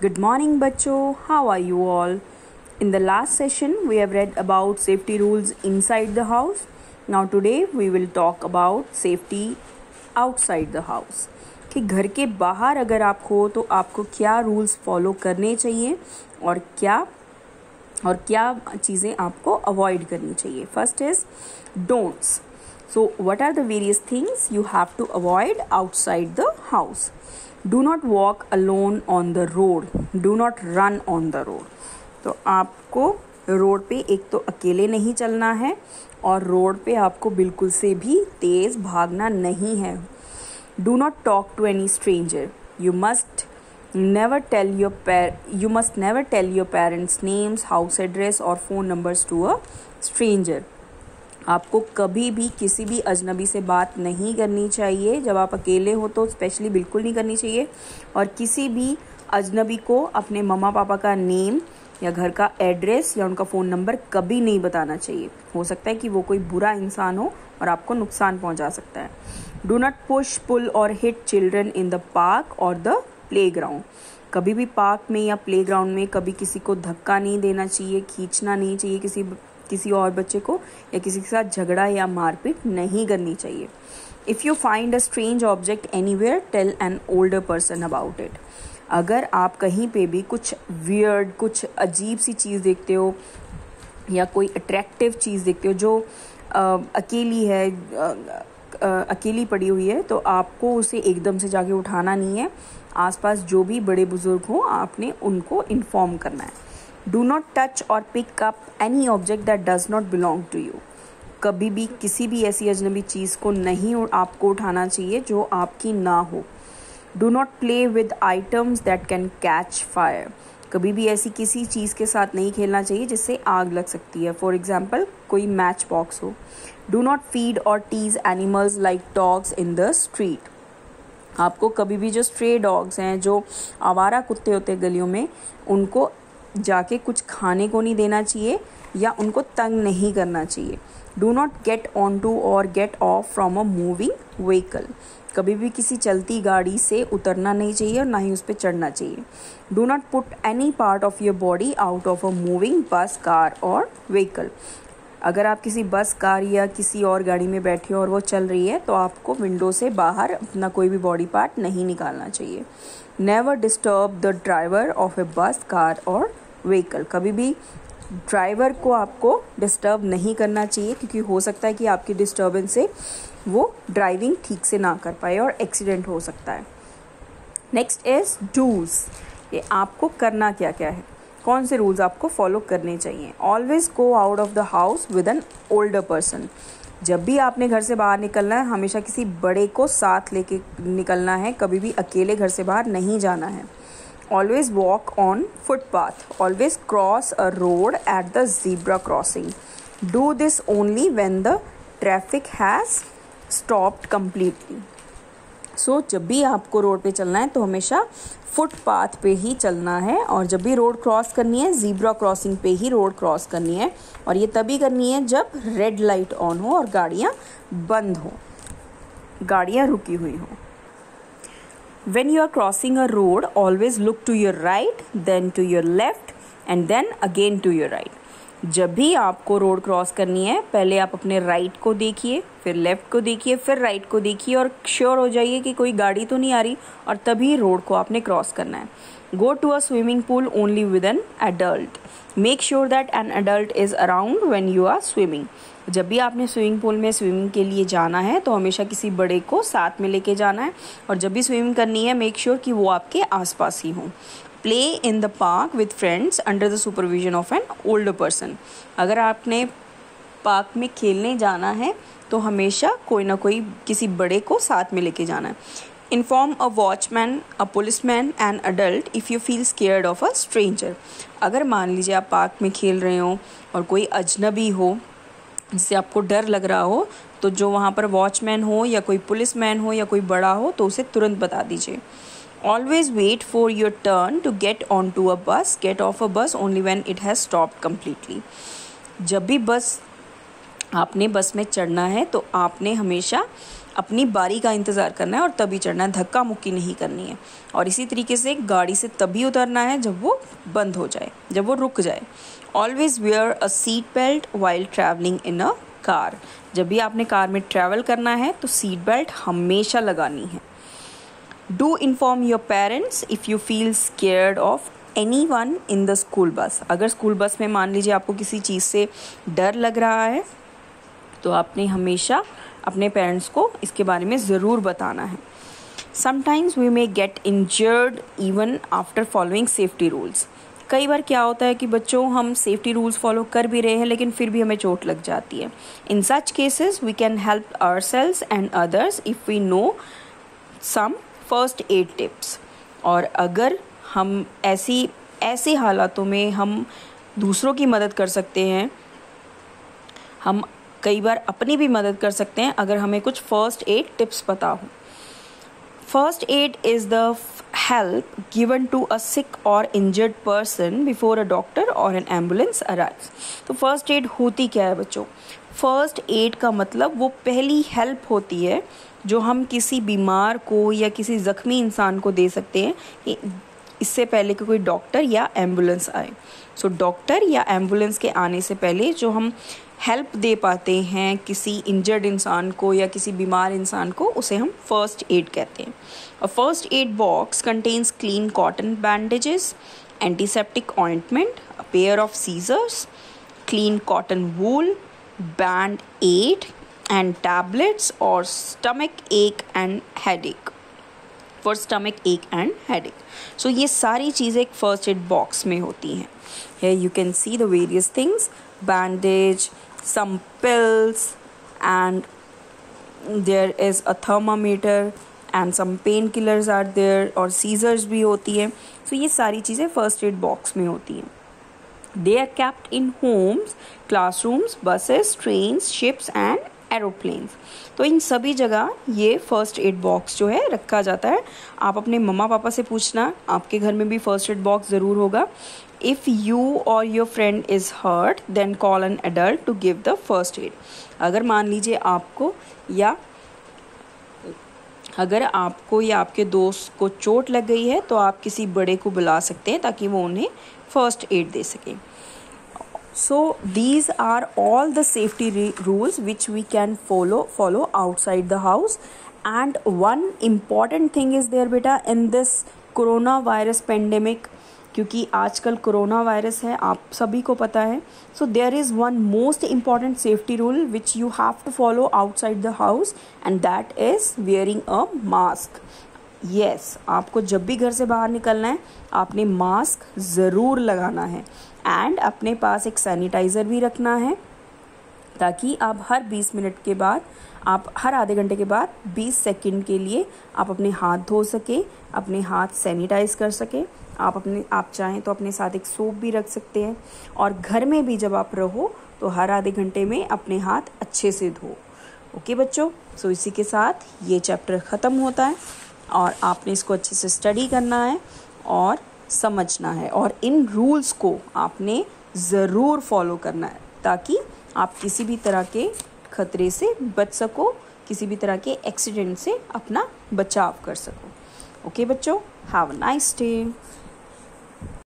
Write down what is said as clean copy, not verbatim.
Good morning, bachcho. How are you all? In the last session, we have read about safety rules inside the house. Now today we will talk about safety outside the house. कि घर के बाहर अगर आप हो तो आपको क्या रूल्स फॉलो करने चाहिए और क्या चीज़ें आपको अवॉइड करनी चाहिए. First is don'ts. So what are the various things you have to avoid outside the house? Do not walk alone on the road. Do not run on the road. तो आपको रोड पे एक तो अकेले नहीं चलना है और रोड पे आपको बिल्कुल से भी तेज़ भागना नहीं है. Do not talk to any stranger. You must never tell your parents' names, house address or phone numbers to a stranger. आपको कभी भी किसी भी अजनबी से बात नहीं करनी चाहिए. जब आप अकेले हो तो स्पेशली बिल्कुल नहीं करनी चाहिए. और किसी भी अजनबी को अपने मम्मा पापा का नेम या घर का एड्रेस या उनका फ़ोन नंबर कभी नहीं बताना चाहिए. हो सकता है कि वो कोई बुरा इंसान हो और आपको नुकसान पहुंचा सकता है. डू नॉट पुश, पुल और hit children in the park और द प्लेग्राउंड. कभी भी पार्क में या प्लेग्राउंड में कभी किसी को धक्का नहीं देना चाहिए, खींचना नहीं चाहिए किसी और बच्चे को, या किसी के साथ झगड़ा या मारपीट नहीं करनी चाहिए. If you find a strange object anywhere, tell an older person about it. अगर आप कहीं पे भी कुछ वियर्ड, कुछ अजीब सी चीज़ देखते हो या कोई अट्रैक्टिव चीज़ देखते हो जो अकेली है, अकेली पड़ी हुई है, तो आपको उसे एकदम से जाके उठाना नहीं है. आसपास जो भी बड़े बुजुर्ग हों आपने उनको इन्फॉर्म करना है. Do not touch or pick up any object that does not belong to you. कभी भी किसी भी ऐसी अजनबी चीज़ को नहीं आपको उठाना चाहिए जो आपकी ना हो. Do not play with items that can catch fire. कभी भी ऐसी किसी चीज़ के साथ नहीं खेलना चाहिए जिससे आग लग सकती है. फॉर एग्जाम्पल कोई मैच बॉक्स हो. Do not feed or tease animals like dogs in the street. आपको कभी भी जो स्ट्रे डॉग्स हैं, जो आवारा कुत्ते होते हैं गलियों में, उनको जाके कुछ खाने को नहीं देना चाहिए या उनको तंग नहीं करना चाहिए. Do not get on to और get off from a moving vehicle. कभी भी किसी चलती गाड़ी से उतरना नहीं चाहिए और ना ही उस पर चढ़ना चाहिए. Do not put any part of your body out of a moving बस, कार और व्हीकल. अगर आप किसी बस, कार या किसी और गाड़ी में बैठे हो और वो चल रही है तो आपको विंडो से बाहर अपना कोई भी बॉडी पार्ट नहीं निकालना चाहिए. Never disturb the driver of a bus, car और व्हीकल. कभी भी ड्राइवर को आपको डिस्टर्ब नहीं करना चाहिए क्योंकि हो सकता है कि आपकी डिस्टर्बेंस से वो ड्राइविंग ठीक से ना कर पाए और एक्सीडेंट हो सकता है. Next is do's. ये आपको करना क्या क्या है, कौन से रूल्स आपको फॉलो करने चाहिए. Always go out of the house with N older person. जब भी आपने घर से बाहर निकलना है हमेशा किसी बड़े को साथ लेके निकलना है. कभी भी अकेले घर से बाहर नहीं जाना है. Always walk on footpath. Always cross a road at the zebra crossing. Do this only when the traffic has stopped completely. So जब भी आपको रोड पे चलना है तो हमेशा फुटपाथ पे ही चलना है और जब भी रोड क्रॉस करनी है ज़ीब्रा क्रॉसिंग पे ही रोड क्रॉस करनी है. और ये तभी करनी है जब रेड लाइट ऑन हो और गाड़ियाँ बंद हो, गाड़ियाँ रुकी हुई हों. When you are crossing a road, always look to your right, then to your left and then again to your right. जब भी आपको रोड क्रॉस करनी है पहले आप अपने राइट को देखिए, फिर लेफ़्ट को देखिए, फिर राइट को देखिए और श्योर हो जाइए कि कोई गाड़ी तो नहीं आ रही और तभी रोड को आपने क्रॉस करना है. Go to a swimming pool only with an adult. Make sure that an adult is around when you are swimming. जब भी आपने स्विमिंग पूल में स्विमिंग के लिए जाना है तो हमेशा किसी बड़े को साथ में लेके जाना है. और जब भी स्विमिंग करनी है मेक श्योर कि वो आपके आसपास ही हों. Play in the park with friends under the supervision of N older person. अगर आपने पार्क में खेलने जाना है तो हमेशा कोई ना कोई किसी बड़े को साथ में लेके जाना है. Inform a watchman, a policeman and adult if you feel scared of a stranger. अगर मान लीजिए आप पार्क में खेल रहे हो और कोई अजनबी हो जिससे आपको डर लग रहा हो तो जो वहाँ पर वॉचमैन हो या कोई पुलिसमैन हो या कोई बड़ा हो तो उसे तुरंत बता दीजिए. Always wait for your turn to get on to a bus. Get off a bus only when it has stopped completely. जब भी आपने बस में चढ़ना है तो आपने हमेशा अपनी बारी का इंतज़ार करना है और तभी चढ़ना है, धक्का मुक्की नहीं करनी है। और इसी तरीके से गाड़ी से तभी उतरना है जब वो बंद हो जाए, जब वो रुक जाए। Always wear a seat belt while travelling in a car. जब भी आपने कार में ट्रैवल करना है तो सीट बेल्ट हमेशा लगानी है। Do inform your parents if you feel scared of anyone in the school bus. अगर स्कूल बस में मान लीजिए आपको किसी चीज़ से डर लग रहा है तो आपने हमेशा अपने पेरेंट्स को इसके बारे में ज़रूर बताना है। Sometimes we may get injured even after following safety rules. कई बार क्या होता है कि बच्चों हम सेफ्टी रूल्स फॉलो कर भी रहे हैं लेकिन फिर भी हमें चोट लग जाती है। In such cases we can help ourselves and others if we know some first aid tips. और अगर हम ऐसी हालातों में हम दूसरों की मदद कर सकते हैं, हम कई बार अपनी भी मदद कर सकते हैं अगर हमें कुछ फर्स्ट एड टिप्स पता हो। First aid is the help given to a sick or injured person before a doctor or an ambulance arrives। तो फर्स्ट एड होती क्या है बच्चों? फर्स्ट एड का मतलब वो पहली हेल्प होती है जो हम किसी बीमार को या किसी ज़ख्मी इंसान को दे सकते हैं कि इससे पहले कि कोई डॉक्टर या एम्बुलेंस आए। सो डॉक्टर या एम्बुलेंस के आने से पहले जो हम हेल्प दे पाते हैं किसी इंजर्ड इंसान को या किसी बीमार इंसान को, उसे हम फर्स्ट एड कहते हैं। A first aid box contains clean cotton bandages, antiseptic ointment, a pair of scissors, clean cotton wool, band aid and tablets और stomach ache and headache, for stomach ache and headache. So ये सारी चीज़ें एक first aid box में होती हैं। Here you can see the various things, bandage, some pills, and there is a thermometer and some painkillers are there और scissors भी होती है। So ये सारी चीज़ें फर्स्ट एड बॉक्स में होती हैं। They are kept in homes, classrooms, buses, trains, ships and aeroplanes. तो इन सभी जगह ये फर्स्ट एड बॉक्स जो है रखा जाता है। आप अपने मम्मा पापा से पूछना, आपके घर में भी फर्स्ट एड बॉक्स ज़रूर होगा। इफ़ यू और your friend is hurt then call an adult to give the first aid. अगर मान लीजिए आपको या आपके दोस्त को चोट लग गई है तो आप किसी बड़े को बुला सकते हैं ताकि वो उन्हें फर्स्ट एड दे सकें। So these are all the safety rules which we can follow outside the house। And one important thing is there beta in this coronavirus pandemic, क्योंकि आजकल कोरोना वायरस है, आप सभी को पता है। So there is one most important safety rule which you have to follow outside the house and that is wearing a mask। Yes, आपको जब भी घर से बाहर निकलना है आपने मास्क ज़रूर लगाना है एंड अपने पास एक सैनिटाइज़र भी रखना है ताकि आप हर 20 मिनट के बाद, आप हर आधे घंटे के बाद 20 सेकंड के लिए आप अपने हाथ धो सके, अपने हाथ सैनिटाइज़ कर सके। आप चाहें तो अपने साथ एक सोप भी रख सकते हैं। और घर में भी जब आप रहो तो हर आधे घंटे में अपने हाथ अच्छे से धो। ओके बच्चों, सो इसी के साथ ये चैप्टर ख़त्म होता है और आपने इसको अच्छे से स्टडी करना है और समझना है और इन रूल्स को आपने ज़रूर फॉलो करना है ताकि आप किसी भी तरह के खतरे से बच सको, किसी भी तरह के एक्सीडेंट से अपना बचाव कर सको। ओके बच्चों, हैव अ नाइस डे।